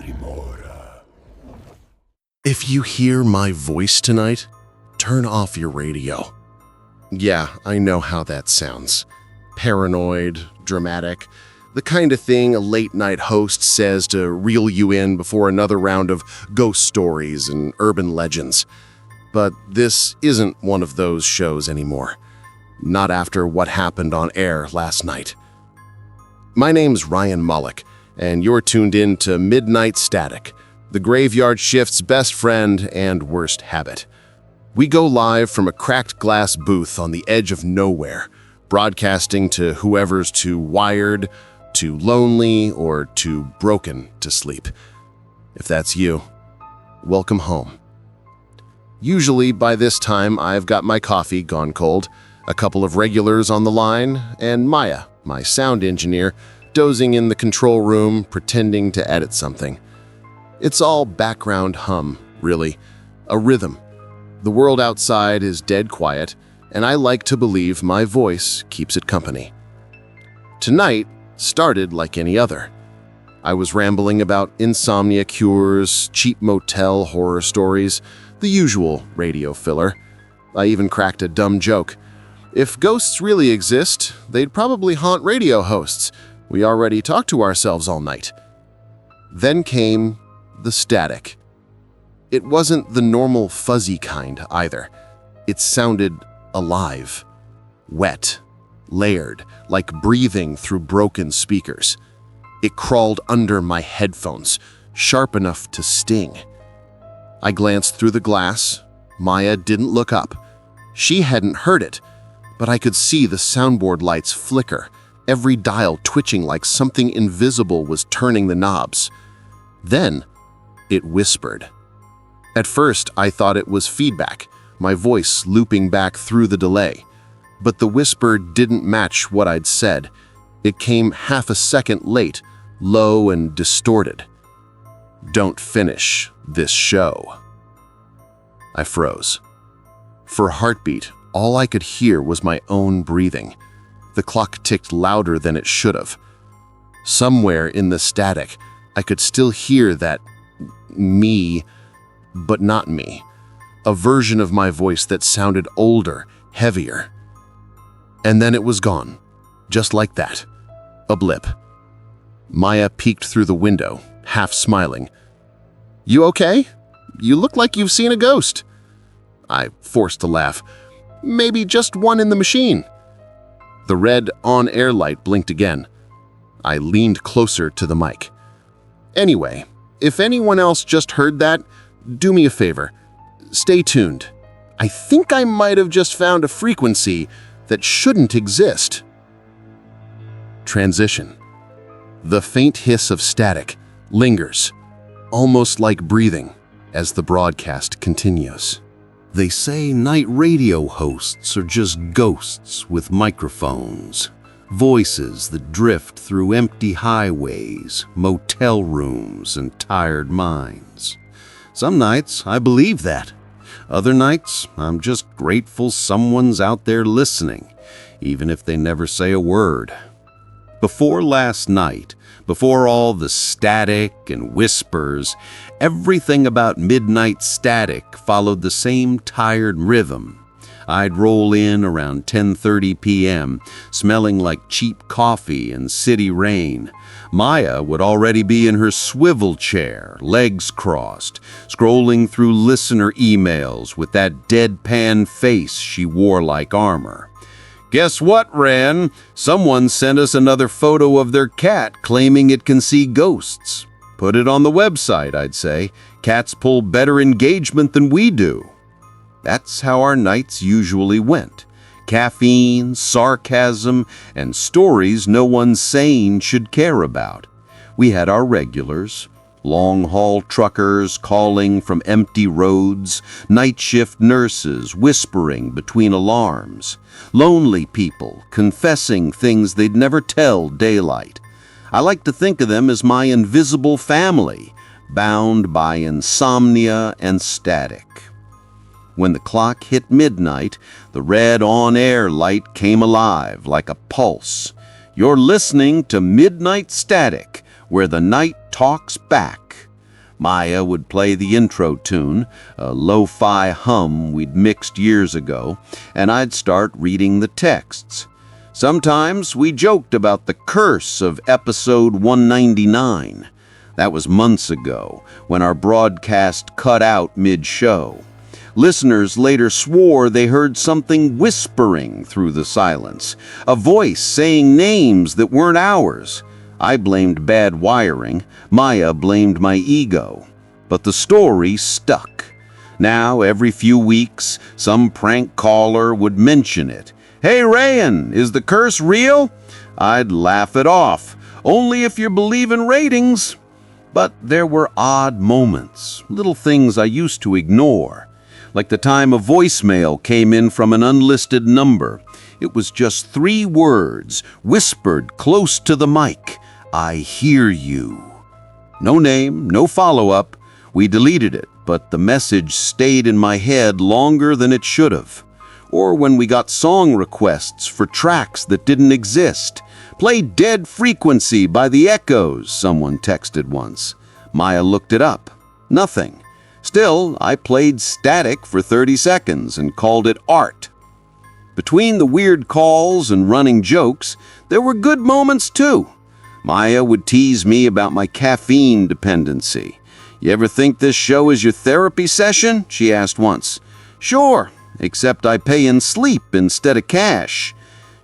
Grimora. If you hear my voice tonight, turn off your radio. Yeah, I know how that sounds. Paranoid, dramatic, the kind of thing a late-night host says to reel you in before another round of ghost stories and urban legends. But this isn't one of those shows anymore. Not after what happened on air last night. My name's Ryan Mullick, and you're tuned in to Midnight Static, the graveyard shift's best friend and worst habit. We go live from a cracked glass booth on the edge of nowhere, broadcasting to whoever's too wired, too lonely, or too broken to sleep. If that's you, welcome home. Usually by this time I've got my coffee gone cold, a couple of regulars on the line, and Maya, my sound engineer, dozing in the control room pretending to edit something. It's all background hum, really, a rhythm. The world outside is dead quiet, and I like to believe my voice keeps it company. Tonight started like any other. I was rambling about insomnia cures, cheap motel horror stories, the usual radio filler. I even cracked a dumb joke. If ghosts really exist, they'd probably haunt radio hosts. We already talk to ourselves all night. Then came the static. It wasn't the normal fuzzy kind either. It sounded alive, wet, layered, like breathing through broken speakers. It crawled under my headphones, sharp enough to sting. I glanced through the glass. Maya didn't look up. She hadn't heard it, but I could see the soundboard lights flicker, every dial twitching like something invisible was turning the knobs. Then it whispered. At first, I thought it was feedback, my voice looping back through the delay. But the whisper didn't match what I'd said. It came half a second late, low and distorted. Don't finish this show. I froze. For a heartbeat, all I could hear was my own breathing. The clock ticked louder than it should have. Somewhere in the static, I could still hear that me, but not me. A version of my voice that sounded older, heavier. And then it was gone, just like that. A blip. Maya peeked through the window, half smiling. "You okay? You look like you've seen a ghost." I forced a laugh. "Maybe just one in the machine." The red on-air light blinked again. I leaned closer to the mic. "Anyway, if anyone else just heard that, do me a favor. Stay tuned. I think I might have just found a frequency that shouldn't exist." Transition. The faint hiss of static lingers, almost like breathing, as the broadcast continues. They say night radio hosts are just ghosts with microphones, voices that drift through empty highways, motel rooms, and tired minds. Some nights I believe that. Other nights I'm just grateful someone's out there listening, even if they never say a word. Before last night, before all the static and whispers, everything about Midnight Static followed the same tired rhythm. I'd roll in around 10:30 p.m., smelling like cheap coffee and city rain. Maya would already be in her swivel chair, legs crossed, scrolling through listener emails with that deadpan face she wore like armor. "Guess what, Ren? Someone sent us another photo of their cat claiming it can see ghosts. Put it on the website," I'd say. "Cats pull better engagement than we do." That's how our nights usually went. Caffeine, sarcasm, and stories no one sane should care about. We had our regulars. Long-haul truckers calling from empty roads, night shift nurses whispering between alarms, lonely people confessing things they'd never tell daylight. I like to think of them as my invisible family, bound by insomnia and static. When the clock hit midnight, the red on-air light came alive like a pulse. You're listening to Midnight Static, where the night talks back. Maya would play the intro tune, a lo-fi hum we'd mixed years ago, and I'd start reading the texts. Sometimes we joked about the curse of episode 199. That was months ago, when our broadcast cut out mid-show. Listeners later swore they heard something whispering through the silence, a voice saying names that weren't ours. I blamed bad wiring, Maya blamed my ego. But the story stuck. Now, every few weeks, some prank caller would mention it. "Hey, Rayan, is the curse real?" I'd laugh it off. "Only if you believe in ratings." But there were odd moments, little things I used to ignore. Like the time a voicemail came in from an unlisted number. It was just 3 words, whispered close to the mic. "I hear you." No name, no follow-up. We deleted it, but the message stayed in my head longer than it should have. Or when we got song requests for tracks that didn't exist. "Play Dead Frequency by the Echoes," someone texted once. Maya looked it up. Nothing. Still, I played Static for 30 seconds and called it art. Between the weird calls and running jokes, there were good moments too. Maya would tease me about my caffeine dependency. "You ever think this show is your therapy session?" she asked once. "Sure, except I pay in sleep instead of cash."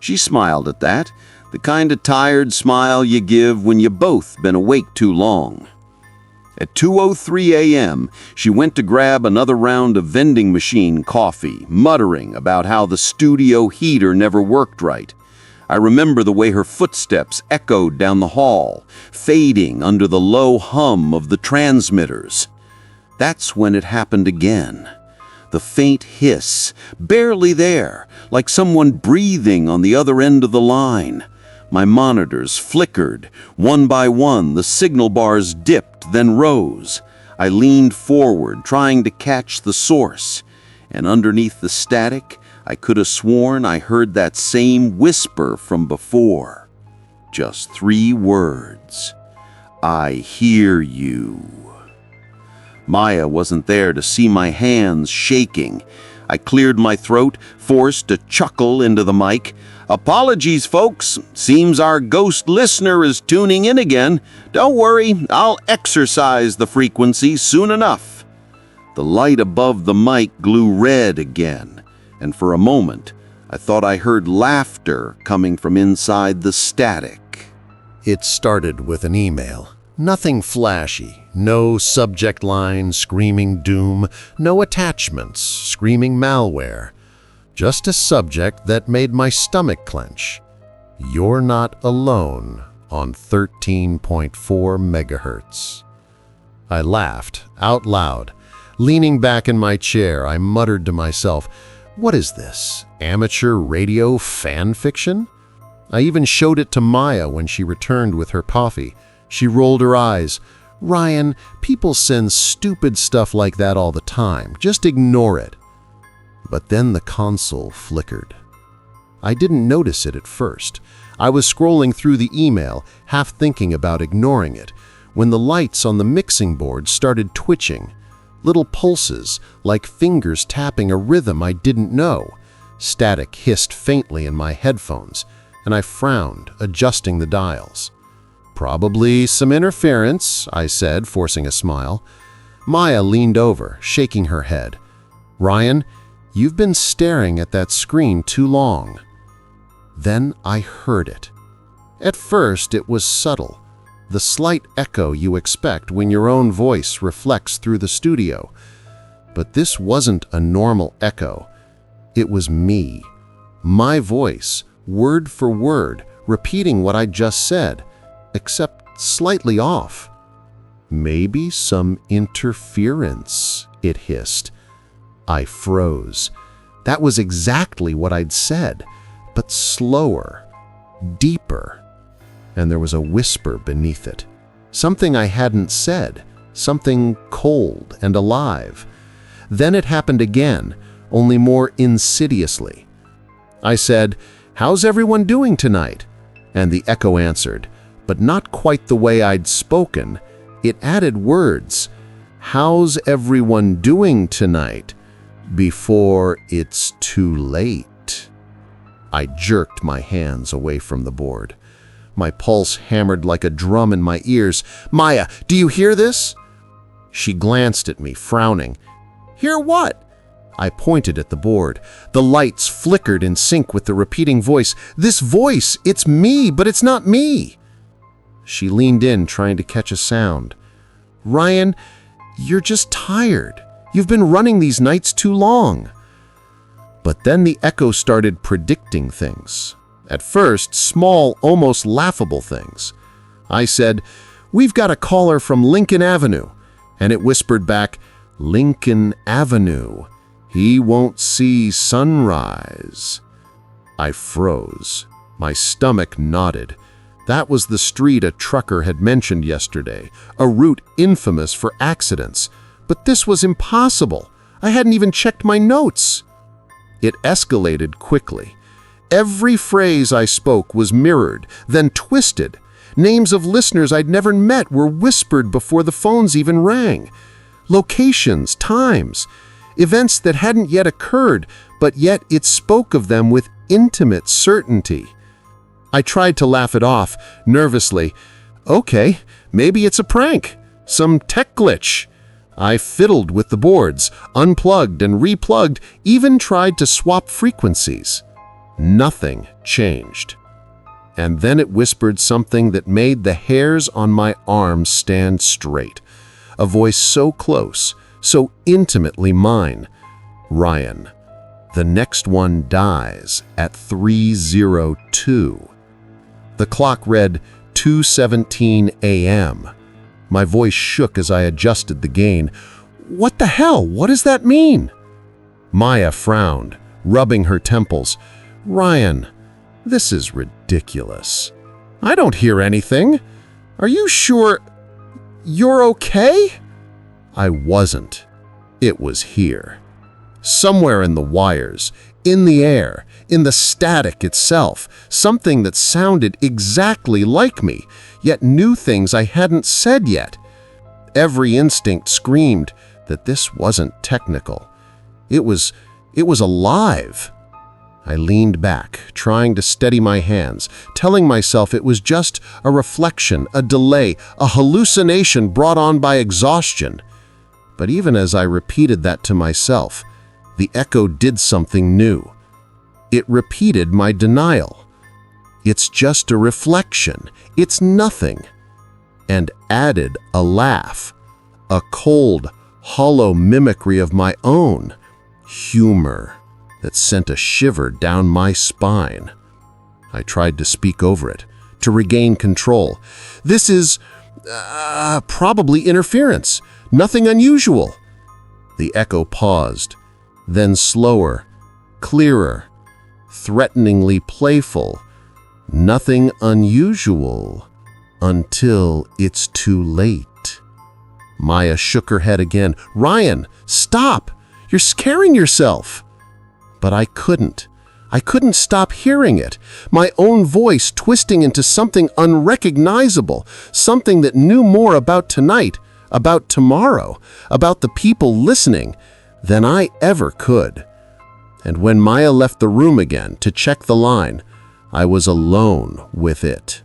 She smiled at that, the kind of tired smile you give when you've both been awake too long. At 2:03 a.m., she went to grab another round of vending machine coffee, muttering about how the studio heater never worked right. I remember the way her footsteps echoed down the hall, fading under the low hum of the transmitters. That's when it happened again. The faint hiss, barely there, like someone breathing on the other end of the line. My monitors flickered. One by one, the signal bars dipped, then rose. I leaned forward, trying to catch the source. And underneath the static, I could have sworn I heard that same whisper from before. Just 3 words. "I hear you." Maya wasn't there to see my hands shaking. I cleared my throat, forced a chuckle into the mic. "Apologies, folks. Seems our ghost listener is tuning in again. Don't worry, I'll exorcise the frequency soon enough." The light above the mic grew red again, and for a moment, I thought I heard laughter coming from inside the static. It started with an email. Nothing flashy, no subject line screaming doom, no attachments screaming malware. Just a subject that made my stomach clench. "You're not alone on 13.4 megahertz." I laughed out loud. Leaning back in my chair, I muttered to myself, "What is this? Amateur radio fan fiction?" I even showed it to Maya when she returned with her coffee. She rolled her eyes. "Ryan, people send stupid stuff like that all the time. Just ignore it." But then the console flickered. I didn't notice it at first. I was scrolling through the email, half thinking about ignoring it, when the lights on the mixing board started twitching. Little pulses, like fingers tapping a rhythm I didn't know. Static hissed faintly in my headphones, and I frowned, adjusting the dials. "Probably some interference," I said, forcing a smile. Maya leaned over, shaking her head. "Ryan, you've been staring at that screen too long." Then I heard it. At first, it was subtle, the slight echo you expect when your own voice reflects through the studio. But this wasn't a normal echo. It was me. My voice, word for word, repeating what I just said, except slightly off. "Maybe some interference," it hissed. I froze. That was exactly what I'd said, but slower, deeper. And there was a whisper beneath it. Something I hadn't said, something cold and alive. Then it happened again, only more insidiously. I said, "How's everyone doing tonight?" And the echo answered, but not quite the way I'd spoken. It added words. How's everyone doing tonight before it's too late? I jerked my hands away from the board. My pulse hammered like a drum in my ears. Maya, do you hear this? She glanced at me, frowning. Hear what? I pointed at the board. The lights flickered in sync with the repeating voice. This voice, it's me, but it's not me. She leaned in, trying to catch a sound. Ryan, you're just tired. You've been running these nights too long. But then the echo started predicting things. At first, small, almost laughable things. I said, "We've got a caller from Lincoln Avenue." And it whispered back, "Lincoln Avenue. He won't see sunrise." I froze. My stomach knotted. That was the street a trucker had mentioned yesterday, a route infamous for accidents. But this was impossible. I hadn't even checked my notes. It escalated quickly. Every phrase I spoke was mirrored, then twisted. Names of listeners I'd never met were whispered before the phones even rang. Locations, times, events that hadn't yet occurred, but yet it spoke of them with intimate certainty. I tried to laugh it off, nervously. Okay, maybe it's a prank, some tech glitch. I fiddled with the boards, unplugged and replugged, even tried to swap frequencies. Nothing changed. And then it whispered something that made the hairs on my arms stand straight. A voice so close, so intimately mine. Ryan, the next one dies at 3:02. The clock read 2:17 a.m. My voice shook as I adjusted the gain. What the hell? What does that mean? Maya frowned, rubbing her temples. Ryan, this is ridiculous. I don't hear anything. Are you sure you're okay? I wasn't. It was here. Somewhere in the wires, in the air, in the static itself, something that sounded exactly like me, yet knew things I hadn't said yet. Every instinct screamed that this wasn't technical. It was alive. I leaned back, trying to steady my hands, telling myself it was just a reflection, a delay, a hallucination brought on by exhaustion. But even as I repeated that to myself, the echo did something new. It repeated my denial. It's just a reflection. It's nothing. And added a laugh, a cold, hollow mimicry of my own humor that sent a shiver down my spine. I tried to speak over it, to regain control. This is probably interference, nothing unusual. The echo paused, then slower, clearer, threateningly playful. Nothing unusual until it's too late. Maya shook her head again. Ryan, stop! You're scaring yourself. But I couldn't. I couldn't stop hearing it. My own voice twisting into something unrecognizable, something that knew more about tonight, about tomorrow, about the people listening than I ever could. And when Maya left the room again to check the line, I was alone with it.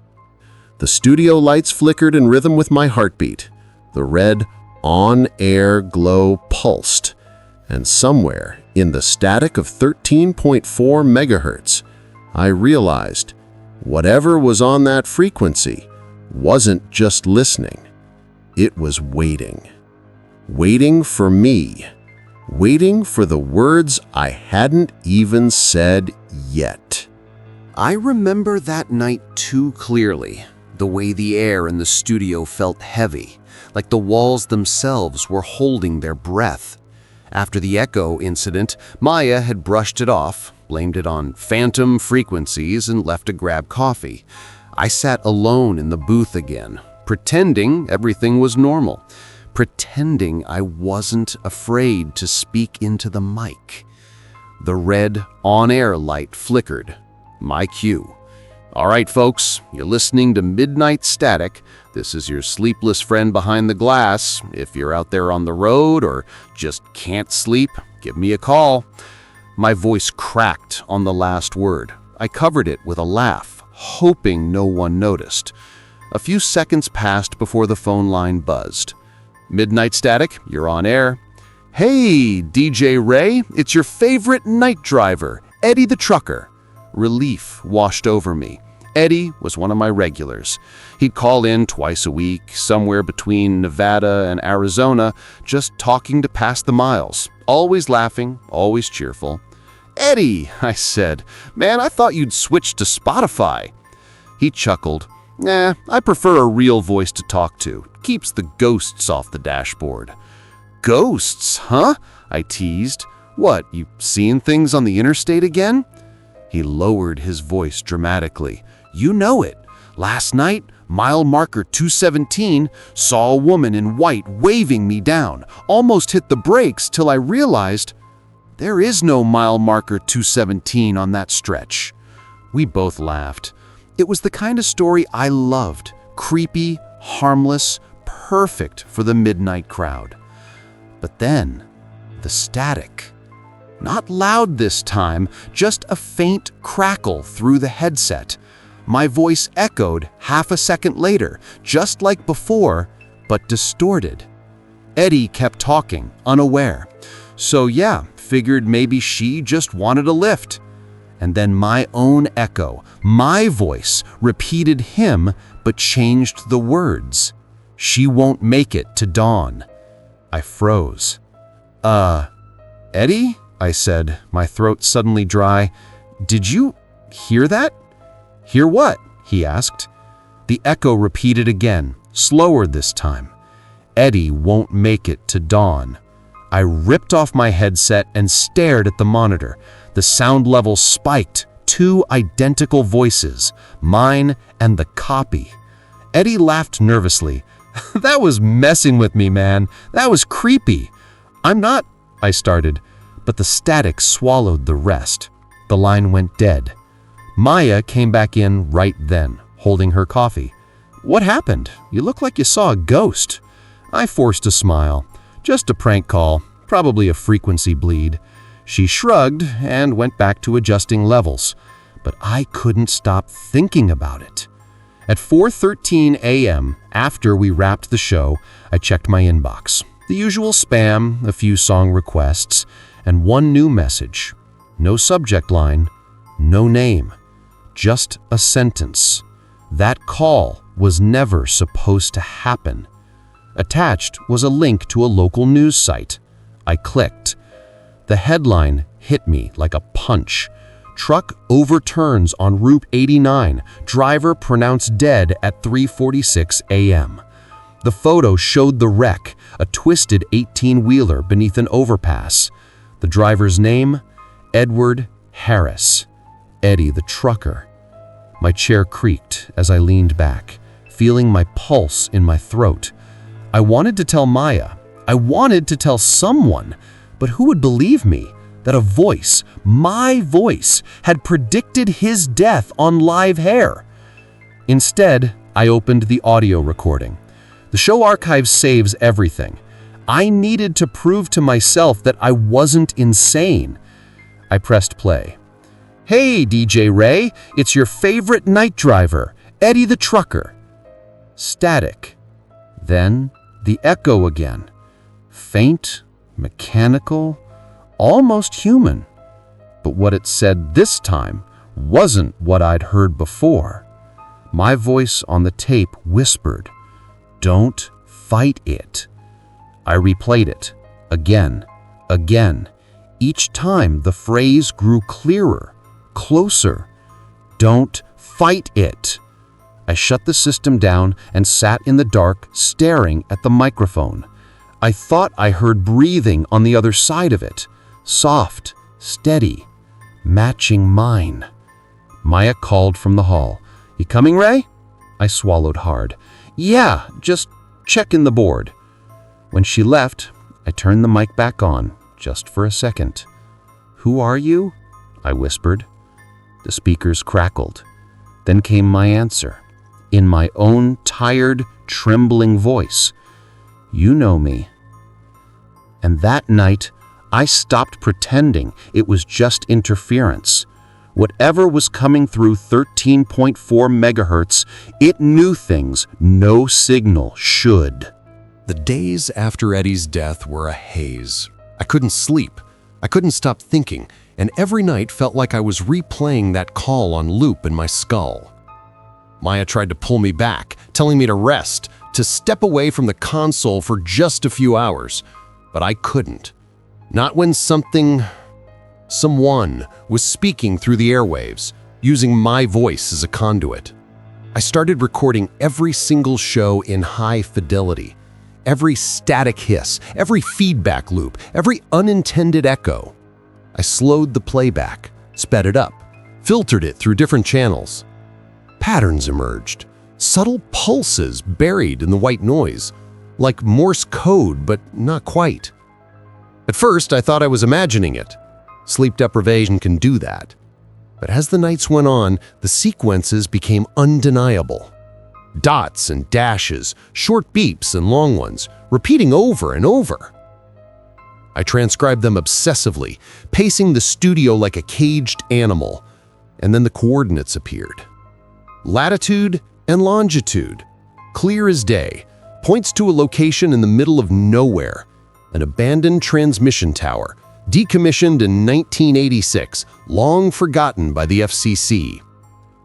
The studio lights flickered in rhythm with my heartbeat. The red, on-air glow pulsed. And somewhere in the static of 13.4 megahertz, I realized whatever was on that frequency wasn't just listening. It was waiting. Waiting for me. Waiting for the words I hadn't even said yet. I remember that night too clearly, the way the air in the studio felt heavy, like the walls themselves were holding their breath. After the echo incident, Maya had brushed it off, blamed it on phantom frequencies, and left to grab coffee. I sat alone in the booth again, pretending everything was normal, pretending I wasn't afraid to speak into the mic. The red on-air light flickered. My cue. All right, folks, you're listening to Midnight Static. This is your sleepless friend behind the glass. If you're out there on the road or just can't sleep, give me a call. My voice cracked on the last word. I covered it with a laugh, hoping no one noticed. A few seconds passed before the phone line buzzed. Midnight Static, you're on air. Hey, DJ Ray, it's your favorite night driver, Eddie the Trucker. Relief washed over me. Eddie was one of my regulars. He'd call in twice a week, somewhere between Nevada and Arizona, just talking to pass the miles. Always laughing, always cheerful. "Eddie," I said, "man, I thought you'd switched to Spotify." He chuckled. "Nah, I prefer a real voice to talk to. Keeps the ghosts off the dashboard." "Ghosts, huh?" I teased. "What, you seeing things on the interstate again?" He lowered his voice dramatically. "You know it. Last night, mile marker 217 saw a woman in white waving me down. Almost hit the brakes till I realized there is no mile marker 217 on that stretch." We both laughed. It was the kind of story I loved. Creepy, harmless, perfect for the midnight crowd. But then, the static. Not loud this time, just a faint crackle through the headset. My voice echoed half a second later, just like before, but distorted. Eddie kept talking, unaware. So yeah, figured maybe she just wanted a lift. And then my own echo, my voice, repeated him, but changed the words. "She won't make it to dawn." I froze. Eddie?" I said, my throat suddenly dry. "Did you hear that?" "Hear what?" he asked. The echo repeated again, slower this time. "Eddie won't make it to dawn." I ripped off my headset and stared at the monitor. The sound level spiked, 2 identical voices, mine and the copy. Eddie laughed nervously. "That was messing with me, man. That was creepy." "I'm not," I started, but the static swallowed the rest. The line went dead. Maya came back in right then, holding her coffee. "What happened? You look like you saw a ghost." I forced a smile. "Just a prank call, probably a frequency bleed." She shrugged and went back to adjusting levels, but I couldn't stop thinking about it. At 4:13 a.m., after we wrapped the show, I checked my inbox. The usual spam, a few song requests, and one new message. No subject line, no name, just a sentence. That call was never supposed to happen. Attached was a link to a local news site. I clicked. The headline hit me like a punch. "Truck overturns on Route 89. Driver pronounced dead at 3:46 a.m." The photo showed the wreck, a twisted 18-wheeler beneath an overpass. The driver's name? Edward Harris. Eddie the Trucker. My chair creaked as I leaned back, feeling my pulse in my throat. I wanted to tell Maya. I wanted to tell someone, but who would believe me that a voice, my voice, had predicted his death on live hair? Instead, I opened the audio recording. The show archive saves everything. I needed to prove to myself that I wasn't insane. I pressed play. "Hey, DJ Ray, it's your favorite night driver, Eddie the Trucker." Static. Then the echo again. Faint, mechanical, almost human. But what it said this time wasn't what I'd heard before. My voice on the tape whispered, "Don't fight it." I replayed it, again, again. Each time the phrase grew clearer, closer. "Don't fight it." I shut the system down and sat in the dark, staring at the microphone. I thought I heard breathing on the other side of it, soft, steady, matching mine. Maya called from the hall. "You coming, Ray?" I swallowed hard. "Yeah, just checking the board." When she left, I turned the mic back on, just for a second. "Who are you?" I whispered. The speakers crackled. Then came my answer, in my own tired, trembling voice. You know me. And that night, I stopped pretending it was just interference. Whatever was coming through 13.4 megahertz, it knew things no signal should. The days after Eddie's death were a haze. I couldn't sleep. I couldn't stop thinking, and every night felt like I was replaying that call on loop in my skull. Maya tried to pull me back, telling me to rest, to step away from the console for just a few hours, but I couldn't. Not when someone was speaking through the airwaves, using my voice as a conduit. I started recording every single show in high fidelity, every static hiss, every feedback loop, every unintended echo. I slowed the playback, sped it up, filtered it through different channels. Patterns emerged, subtle pulses buried in the white noise, like Morse code, but not quite. At first, I thought I was imagining it. Sleep deprivation can do that. But as the nights went on, the sequences became undeniable. Dots and dashes, short beeps and long ones, repeating over and over. I transcribed them obsessively, pacing the studio like a caged animal, and then the coordinates appeared. Latitude and longitude, clear as day, points to a location in the middle of nowhere, an abandoned transmission tower, decommissioned in 1986, long forgotten by the FCC.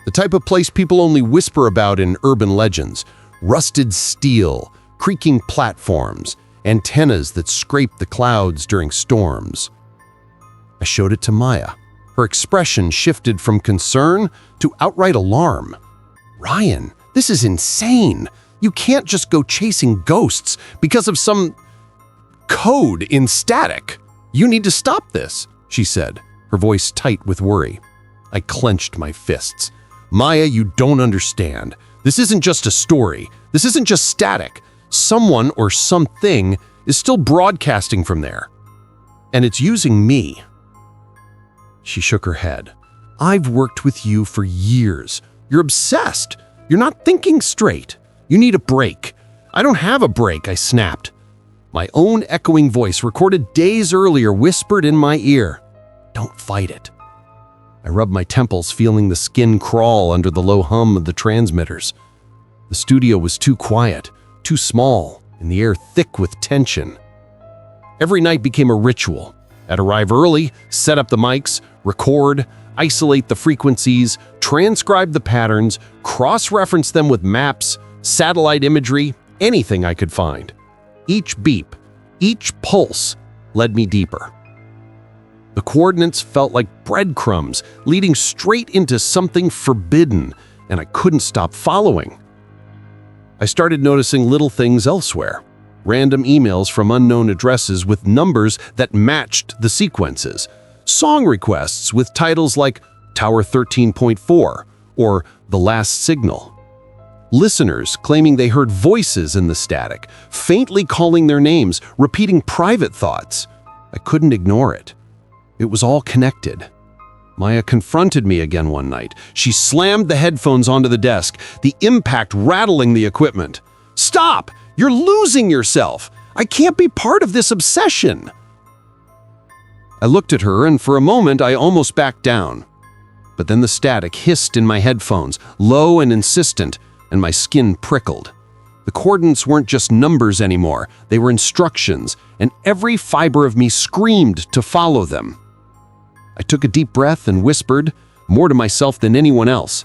The type of place people only whisper about in urban legends: rusted steel, creaking platforms, antennas that scrape the clouds during storms. I showed it to Maya. Her expression shifted from concern to outright alarm. "Ryan, this is insane. You can't just go chasing ghosts because of some code in static. You need to stop this," she said, her voice tight with worry. I clenched my fists. "Maya, you don't understand. This isn't just a story. This isn't just static. Someone or something is still broadcasting from there. And it's using me." She shook her head. "I've worked with you for years. You're obsessed. You're not thinking straight. You need a break." "I don't have a break," I snapped. My own echoing voice, recorded days earlier, whispered in my ear, "Don't fight it." I rubbed my temples, feeling the skin crawl under the low hum of the transmitters. The studio was too quiet, too small, and the air thick with tension. Every night became a ritual. I'd arrive early, set up the mics, record, isolate the frequencies, transcribe the patterns, cross-reference them with maps, satellite imagery, anything I could find. Each beep, each pulse led me deeper. The coordinates felt like breadcrumbs leading straight into something forbidden, and I couldn't stop following. I started noticing little things elsewhere. Random emails from unknown addresses with numbers that matched the sequences. Song requests with titles like Tower 13.4 or The Last Signal. Listeners claiming they heard voices in the static, faintly calling their names, repeating private thoughts. I couldn't ignore it. It was all connected. Maya confronted me again one night. She slammed the headphones onto the desk, the impact rattling the equipment. "Stop! You're losing yourself! I can't be part of this obsession!" I looked at her, and for a moment I almost backed down. But then the static hissed in my headphones, low and insistent, and my skin prickled. The coordinates weren't just numbers anymore. They were instructions, and every fiber of me screamed to follow them. I took a deep breath and whispered, more to myself than anyone else,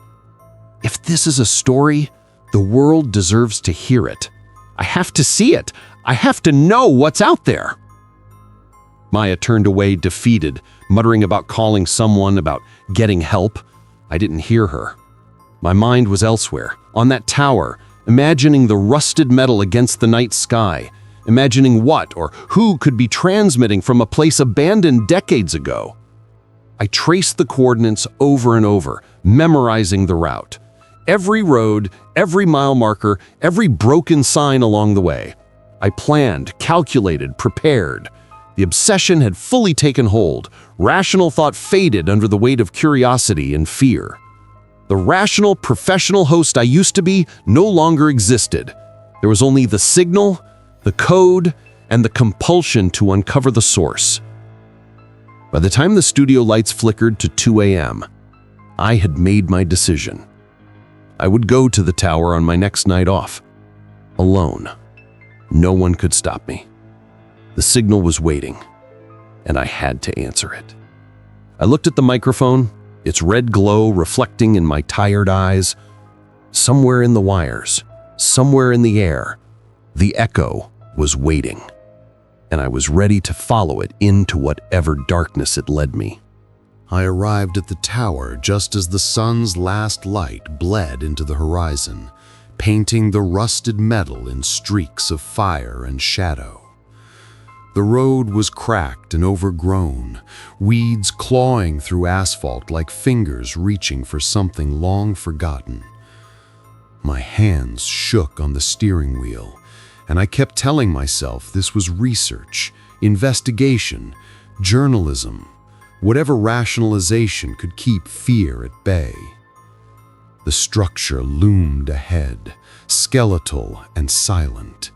"If this is a story, the world deserves to hear it. I have to see it. I have to know what's out there." Maya turned away defeated, muttering about calling someone, about getting help. I didn't hear her. My mind was elsewhere, on that tower, imagining the rusted metal against the night sky, imagining what or who could be transmitting from a place abandoned decades ago. I traced the coordinates over and over, memorizing the route. Every road, every mile marker, every broken sign along the way. I planned, calculated, prepared. The obsession had fully taken hold. Rational thought faded under the weight of curiosity and fear. The rational, professional host I used to be no longer existed. There was only the signal, the code, and the compulsion to uncover the source. By the time the studio lights flickered to 2 a.m., I had made my decision. I would go to the tower on my next night off, alone. No one could stop me. The signal was waiting, and I had to answer it. I looked at the microphone, its red glow reflecting in my tired eyes. Somewhere in the wires, somewhere in the air, the echo was waiting, and I was ready to follow it into whatever darkness it led me. I arrived at the tower just as the sun's last light bled into the horizon, painting the rusted metal in streaks of fire and shadow. The road was cracked and overgrown, weeds clawing through asphalt like fingers reaching for something long forgotten. My hands shook on the steering wheel, and I kept telling myself this was research, investigation, journalism, whatever rationalization could keep fear at bay. The structure loomed ahead, skeletal and silent.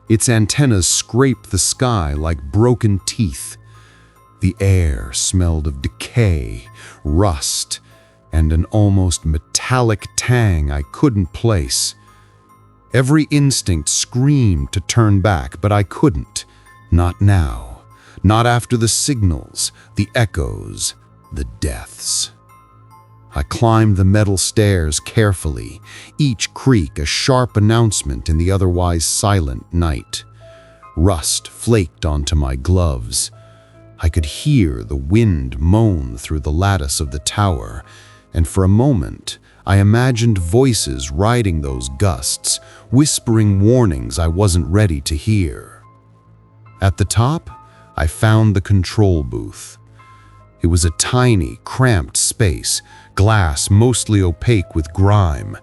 Its antennas scraped the sky like broken teeth. The air smelled of decay, rust, and an almost metallic tang I couldn't place. Every instinct screamed to turn back, but I couldn't. Not now. Not after the signals, the echoes, the deaths. I climbed the metal stairs carefully, each creak a sharp announcement in the otherwise silent night. Rust flaked onto my gloves. I could hear the wind moan through the lattice of the tower, and for a moment I imagined voices riding those gusts, whispering warnings I wasn't ready to hear. At the top, I found the control booth. It was a tiny, cramped space, glass mostly opaque with grime,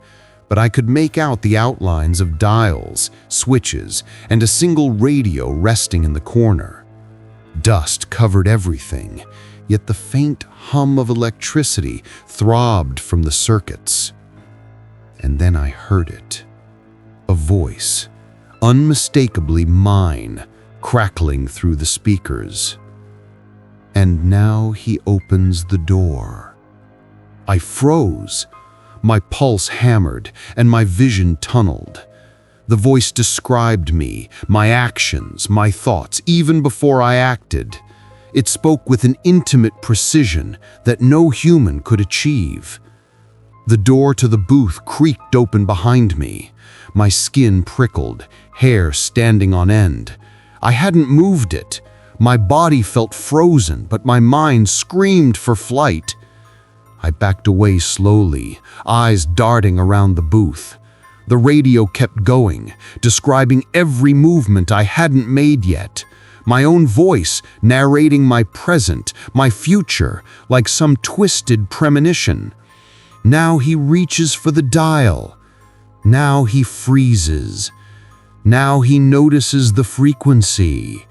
but I could make out the outlines of dials, switches, and a single radio resting in the corner. Dust covered everything, yet the faint hum of electricity throbbed from the circuits. And then I heard it. A voice, unmistakably mine, crackling through the speakers. And now he opens the door. I froze. My pulse hammered and my vision tunneled. The voice described me, my actions, my thoughts, even before I acted. It spoke with an intimate precision that no human could achieve. The door to the booth creaked open behind me. My skin prickled, hair standing on end. I hadn't moved it. My body felt frozen, but my mind screamed for flight. I backed away slowly, eyes darting around the booth. The radio kept going, describing every movement I hadn't made yet. My own voice narrating my present, my future, like some twisted premonition. Now he reaches for the dial. Now he freezes. Now he notices the frequency.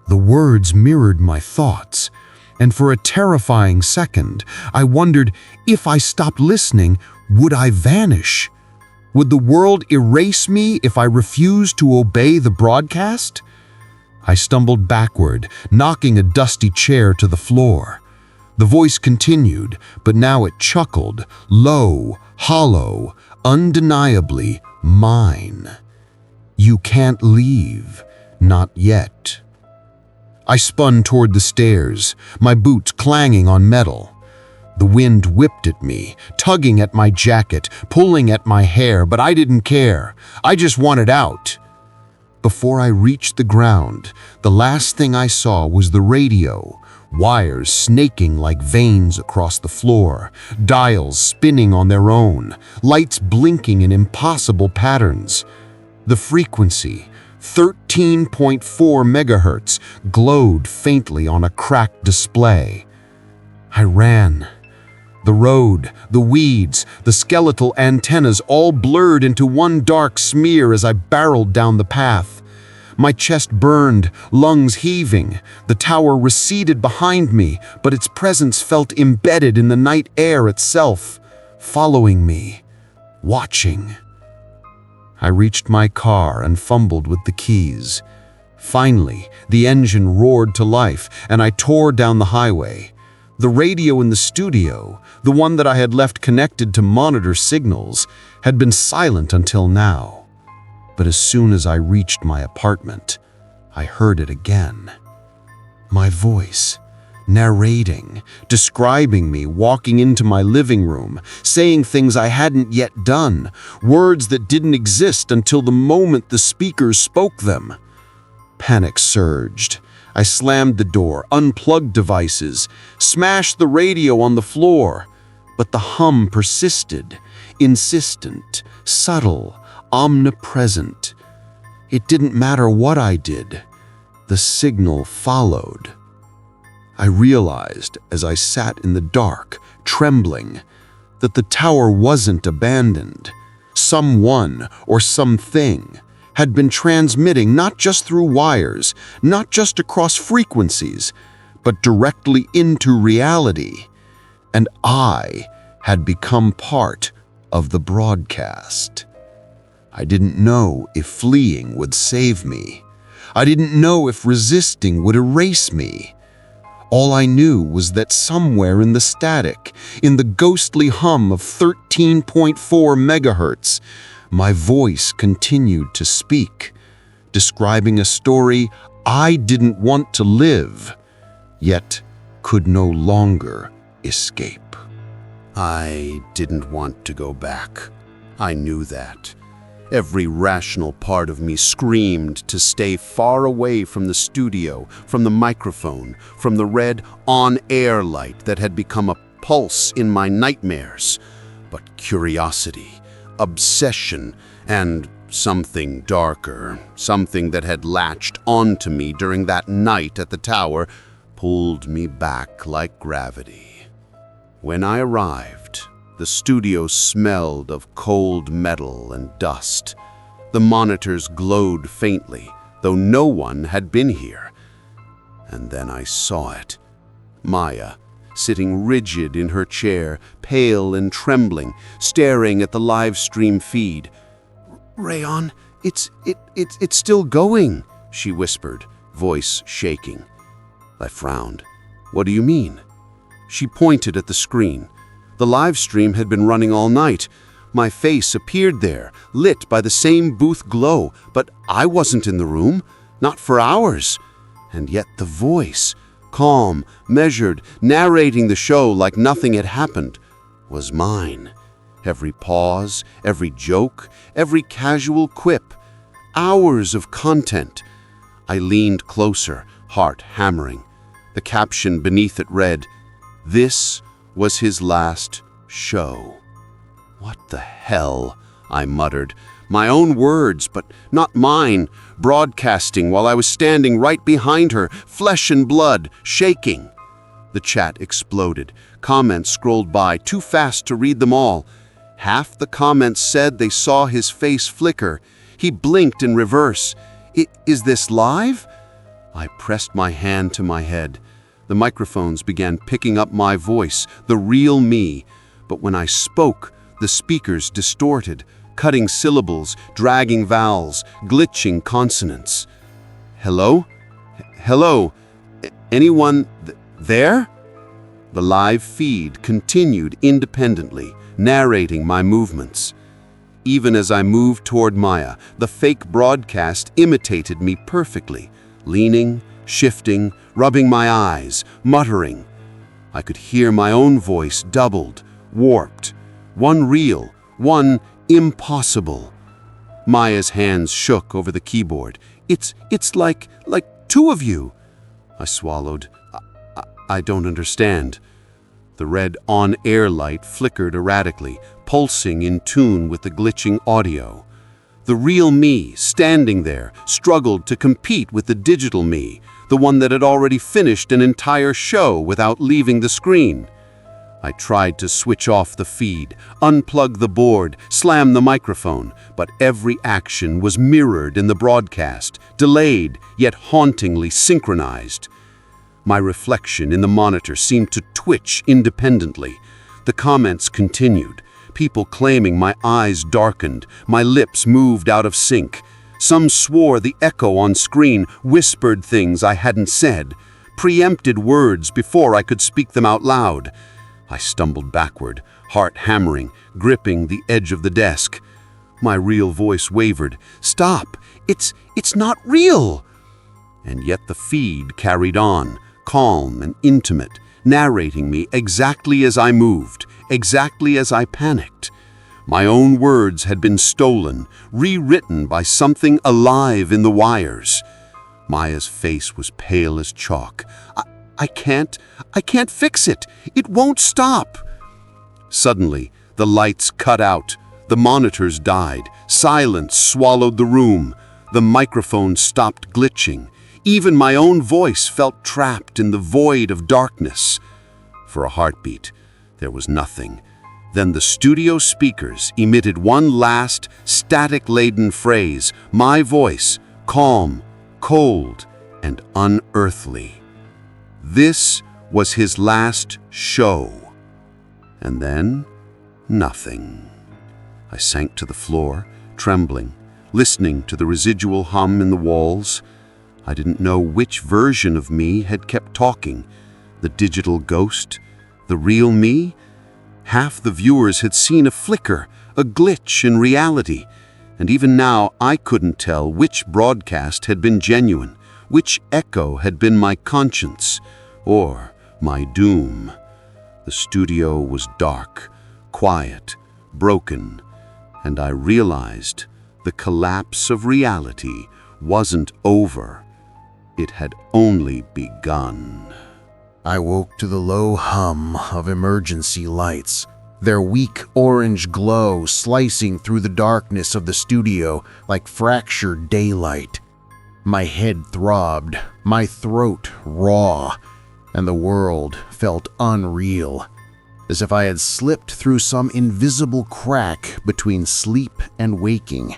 The words mirrored my thoughts, and for a terrifying second, I wondered if I stopped listening, would I vanish? Would the world erase me if I refused to obey the broadcast? I stumbled backward, knocking a dusty chair to the floor. The voice continued, but now it chuckled, low, hollow, undeniably mine. You can't leave, not yet. I spun toward the stairs, my boots clanging on metal. The wind whipped at me, tugging at my jacket, pulling at my hair, but I didn't care. I just wanted out. Before I reached the ground, the last thing I saw was the radio, wires snaking like veins across the floor, dials spinning on their own, lights blinking in impossible patterns. The frequency, 13.4 megahertz, glowed faintly on a cracked display. I ran. The road, the weeds, the skeletal antennas all blurred into one dark smear as I barreled down the path. My chest burned, lungs heaving. The tower receded behind me, but its presence felt embedded in the night air itself. following me, watching. I reached my car and fumbled with the keys. Finally, the engine roared to life, and I tore down the highway. The radio in the studio, the one that I had left connected to monitor signals, had been silent until now. But as soon as I reached my apartment, I heard it again. My voice, narrating, describing me walking into my living room, saying things I hadn't yet done, words that didn't exist until the moment the speakers spoke them. Panic surged. I slammed the door, unplugged devices, smashed the radio on the floor. But the hum persisted, insistent, subtle, omnipresent. It didn't matter what I did. The signal followed. I realized as I sat in the dark, trembling, that the tower wasn't abandoned. Someone or something had been transmitting not just through wires, not just across frequencies, but directly into reality. And I had become part of the broadcast. I didn't know if fleeing would save me. I didn't know if resisting would erase me. All I knew was that somewhere in the static, in the ghostly hum of 13.4 megahertz, my voice continued to speak, describing a story I didn't want to live, yet could no longer escape. I didn't want to go back. I knew that. Every rational part of me screamed to stay far away from the studio, from the microphone, from the red on-air light that had become a pulse in my nightmares. But curiosity, obsession, and something darker, something that had latched onto me during that night at the tower, pulled me back like gravity. When I arrived, the studio smelled of cold metal and dust. The monitors glowed faintly, though no one had been here. And then I saw it. Maya, sitting rigid in her chair, pale and trembling, staring at the live stream feed. "Rayon, it's still going," she whispered, voice shaking. I frowned. "What do you mean?" She pointed at the screen. The live stream had been running all night. My face appeared there, lit by the same booth glow, but I wasn't in the room, not for hours. And yet the voice, calm, measured, narrating the show like nothing had happened, was mine. Every pause, every joke, every casual quip, hours of content. I leaned closer, heart hammering. The caption beneath it read, "This was his last show." What the hell? I muttered. My own words, but not mine, broadcasting while I was standing right behind her, flesh and blood, shaking. The chat exploded. Comments scrolled by, too fast to read them all. Half the comments said they saw his face flicker. He blinked in reverse. Is this live? I pressed my hand to my head. The microphones began picking up my voice, the real me. But when I spoke, the speakers distorted, cutting syllables, dragging vowels, glitching consonants. "Hello? Hello? Anyone there?" The live feed continued independently, narrating my movements. Even as I moved toward Maya, the fake broadcast imitated me perfectly, leaning, shifting, rubbing my eyes, muttering. I could hear my own voice doubled, warped. One real, one impossible. Maya's hands shook over the keyboard. It's like two of you." I swallowed. I don't understand." The red on-air light flickered erratically, pulsing in tune with the glitching audio. The real me, standing there, struggled to compete with the digital me, the one that had already finished an entire show without leaving the screen. I tried to switch off the feed, unplug the board, slam the microphone, but every action was mirrored in the broadcast, delayed, yet hauntingly synchronized. My reflection in the monitor seemed to twitch independently. The comments continued, people claiming my eyes darkened, my lips moved out of sync. Some swore the echo on screen whispered things I hadn't said, preempted words before I could speak them out loud. I stumbled backward, heart hammering, gripping the edge of the desk. My real voice wavered. "Stop! It's not real!" And yet the feed carried on, calm and intimate, narrating me exactly as I moved, exactly as I panicked. My own words had been stolen, rewritten by something alive in the wires. Maya's face was pale as chalk. I can't fix it. It won't stop." Suddenly, the lights cut out. The monitors died. Silence swallowed the room. The microphone stopped glitching. Even my own voice felt trapped in the void of darkness. For a heartbeat, there was nothing. Then the studio speakers emitted one last, static-laden phrase, my voice, calm, cold, and unearthly. This was his last show. And then, nothing. I sank to the floor, trembling, listening to the residual hum in the walls. I didn't know which version of me had kept talking. The digital ghost? The real me? Half the viewers had seen a flicker, a glitch in reality. And even now, I couldn't tell which broadcast had been genuine, which echo had been my conscience, or my doom. The studio was dark, quiet, broken, and I realized the collapse of reality wasn't over. It had only begun. I woke to the low hum of emergency lights, their weak orange glow slicing through the darkness of the studio like fractured daylight. My head throbbed, my throat raw, and the world felt unreal, as if I had slipped through some invisible crack between sleep and waking.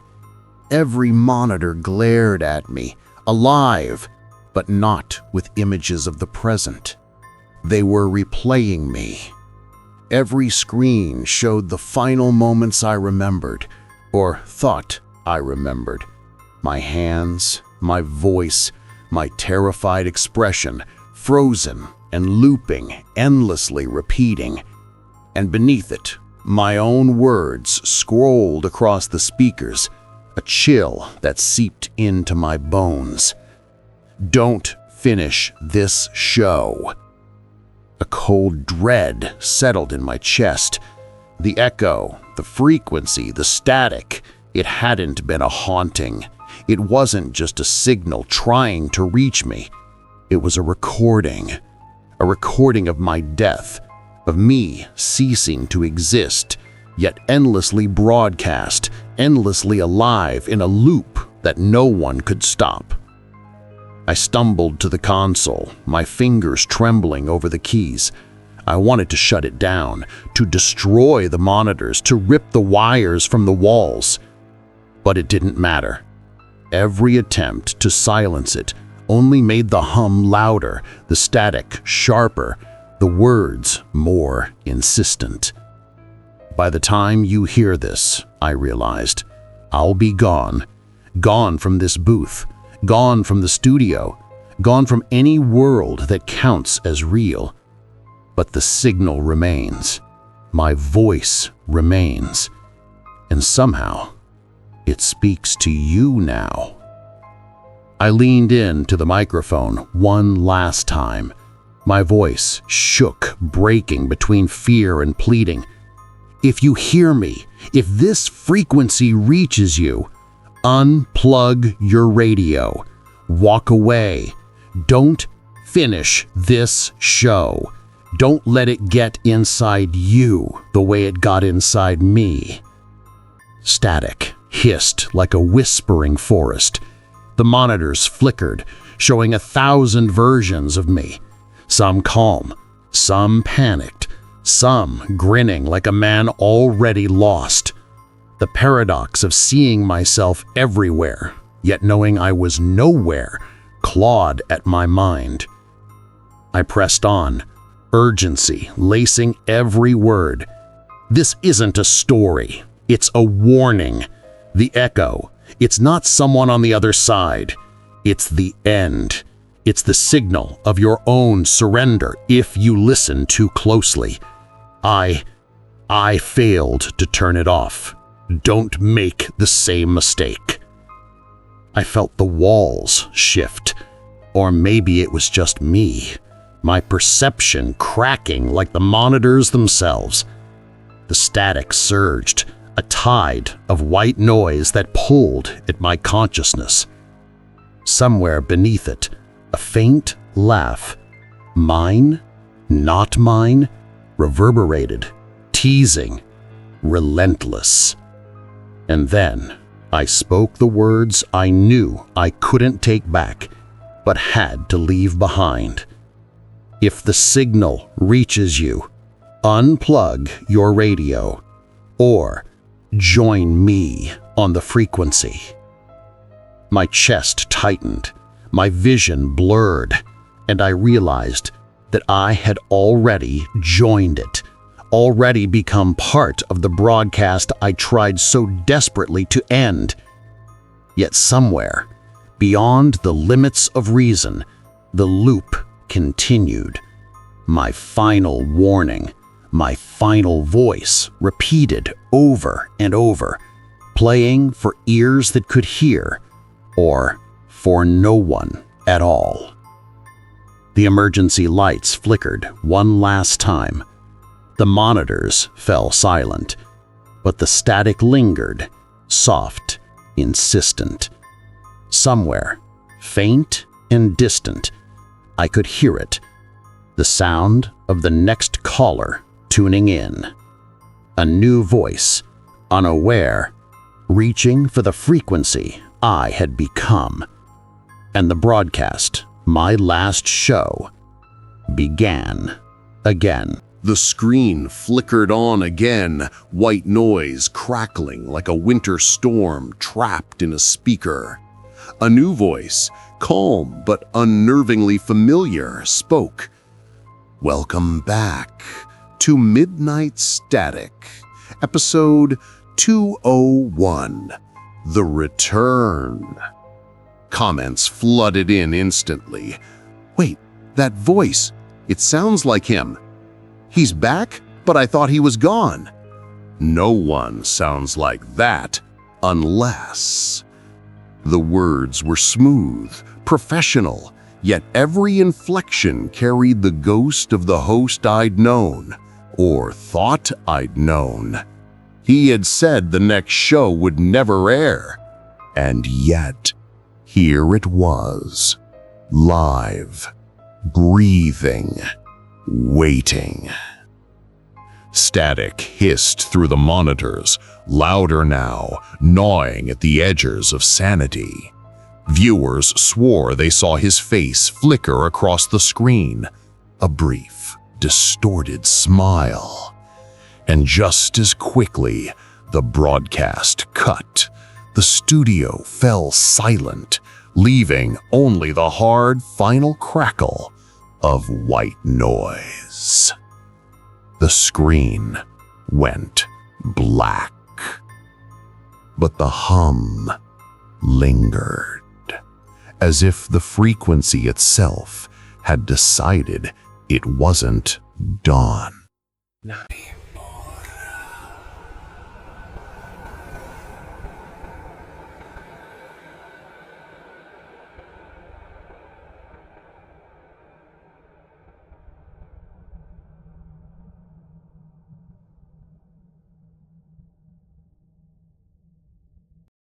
Every monitor glared at me, alive, but not with images of the present. They were replaying me. Every screen showed the final moments I remembered, or thought I remembered. My hands, my voice, my terrified expression, frozen and looping, endlessly repeating. And beneath it, my own words scrolled across the speakers, a chill that seeped into my bones. "Don't finish this show." A cold dread settled in my chest. The echo, the frequency, the static, it hadn't been a haunting. It wasn't just a signal trying to reach me. It was a recording of my death, of me ceasing to exist, yet endlessly broadcast, endlessly alive in a loop that no one could stop. I stumbled to the console, my fingers trembling over the keys. I wanted to shut it down, to destroy the monitors, to rip the wires from the walls. But it didn't matter. Every attempt to silence it only made the hum louder, the static sharper, the words more insistent. By the time you hear this, I realized, I'll be gone. Gone from this booth. Gone from the studio, gone from any world that counts as real. But the signal remains. My voice remains. And somehow, it speaks to you now. I leaned in to the microphone one last time. My voice shook, breaking between fear and pleading. If you hear me, if this frequency reaches you, unplug your radio. Walk away. Don't finish this show. Don't let it get inside you the way it got inside me. Static hissed like a whispering forest. The monitors flickered, showing 1,000 versions of me. Some calm, some panicked, some grinning like a man already lost. The paradox of seeing myself everywhere, yet knowing I was nowhere, clawed at my mind. I pressed on, urgency lacing every word. This isn't a story. It's a warning. The echo. It's not someone on the other side. It's the end. It's the signal of your own surrender if you listen too closely. I failed to turn it off. Don't make the same mistake. I felt the walls shift. Or maybe it was just me. My perception cracking like the monitors themselves. The static surged, a tide of white noise that pulled at my consciousness. Somewhere beneath it, a faint laugh, mine, not mine, reverberated, teasing, relentless. And then I spoke the words I knew I couldn't take back, but had to leave behind. If the signal reaches you, unplug your radio or join me on the frequency. My chest tightened, my vision blurred, and I realized that I had already joined it, already become part of the broadcast I tried so desperately to end. Yet somewhere, beyond the limits of reason, the loop continued. My final warning, my final voice repeated over and over, playing for ears that could hear, or for no one at all. The emergency lights flickered one last time. The monitors fell silent, but the static lingered, soft, insistent. Somewhere, faint and distant, I could hear it, the sound of the next caller tuning in. A new voice, unaware, reaching for the frequency I had become. And the broadcast, my last show, began again. The screen flickered on again, white noise crackling like a winter storm trapped in a speaker. A new voice, calm but unnervingly familiar, spoke. Welcome back to Midnight Static, episode 201, The Return. Comments flooded in instantly. Wait, that voice, it sounds like him. He's back, but I thought he was gone. No one sounds like that, unless... The words were smooth, professional, yet every inflection carried the ghost of the host I'd known, or thought I'd known. He had said the next show would never air, and yet, here it was, live, breathing, waiting. Static hissed through the monitors, louder now, gnawing at the edges of sanity. Viewers swore they saw his face flicker across the screen, a brief, distorted smile. And just as quickly, the broadcast cut. The studio fell silent, leaving only the hard final crackle of white noise. The screen went black, but the hum lingered, as if the frequency itself had decided it wasn't done. 9